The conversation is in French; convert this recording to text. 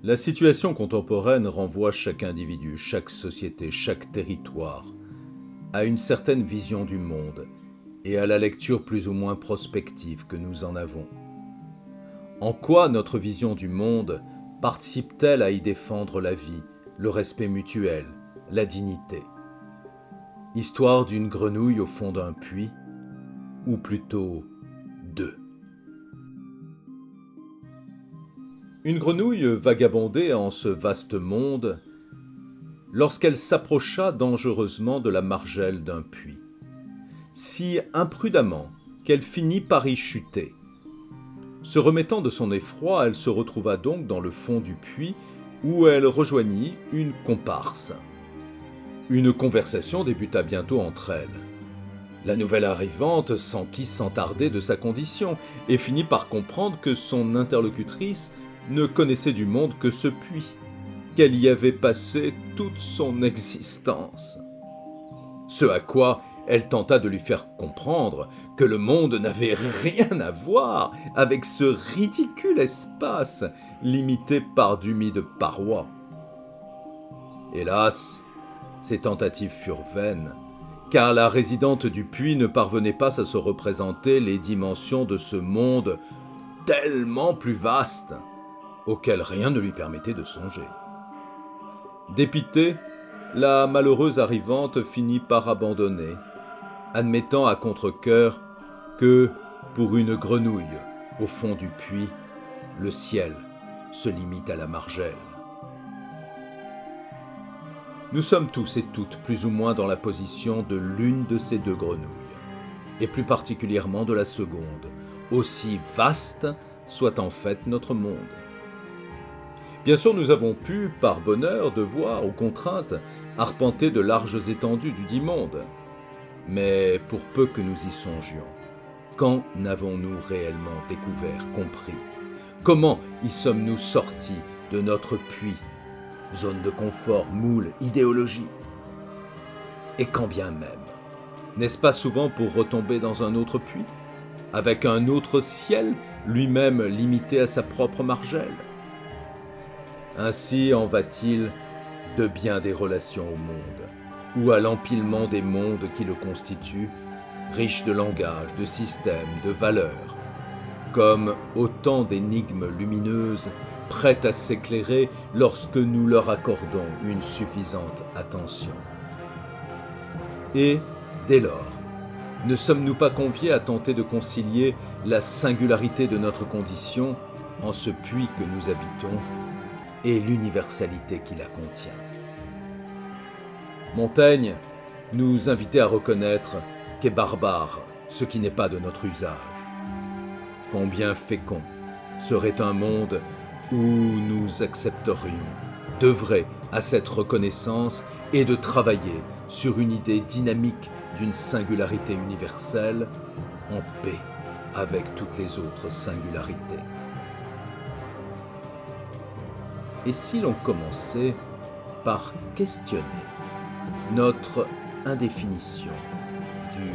La situation contemporaine renvoie chaque individu, chaque société, chaque territoire à une certaine vision du monde et à la lecture plus ou moins prospective que nous en avons. En quoi notre vision du monde participe-t-elle à y défendre la vie, le respect mutuel, la dignité? Histoire d'une grenouille au fond d'un puits, ou plutôt deux. Une grenouille vagabondait en ce vaste monde lorsqu'elle s'approcha dangereusement de la margelle d'un puits, si imprudemment qu'elle finit par y chuter. Se remettant de son effroi, elle se retrouva donc dans le fond du puits où elle rejoignit une comparse. Une conversation débuta bientôt entre elles. La nouvelle arrivante s'enquit sans tarder de sa condition et finit par comprendre que son interlocutrice ne connaissait du monde que ce puits, qu'elle y avait passé toute son existence. Ce à quoi elle tenta de lui faire comprendre que le monde n'avait rien à voir avec ce ridicule espace limité par d'humides parois. Hélas, ces tentatives furent vaines, car la résidente du puits ne parvenait pas à se représenter les dimensions de ce monde tellement plus vaste, auquel rien ne lui permettait de songer. Dépitée, la malheureuse arrivante finit par abandonner, admettant à contre-cœur que, pour une grenouille au fond du puits, le ciel se limite à la margelle. Nous sommes tous et toutes plus ou moins dans la position de l'une de ces deux grenouilles, et plus particulièrement de la seconde, aussi vaste soit en fait notre monde. Bien sûr, nous avons pu, par bonheur, devoir ou contrainte, arpenter de larges étendues du dit monde. Mais pour peu que nous y songions, quand n'avons-nous réellement découvert, compris? Comment y sommes-nous sortis de notre puits? Zone de confort, moule, idéologie. Et quand bien même, n'est-ce pas souvent pour retomber dans un autre puits, avec un autre ciel, lui-même limité à sa propre margelle? Ainsi en va-t-il de bien des relations au monde, ou à l'empilement des mondes qui le constituent, riches de langage, de systèmes, de valeurs, comme autant d'énigmes lumineuses prêtes à s'éclairer lorsque nous leur accordons une suffisante attention. Et, dès lors, ne sommes-nous pas conviés à tenter de concilier la singularité de notre condition en ce puits que nous habitons et l'universalité qui la contient? Montaigne nous invitait à reconnaître qu'est barbare ce qui n'est pas de notre usage. Combien fécond serait un monde où nous accepterions d'œuvrer à cette reconnaissance et de travailler sur une idée dynamique d'une singularité universelle en paix avec toutes les autres singularités. Et si l'on commençait par questionner notre indéfinition du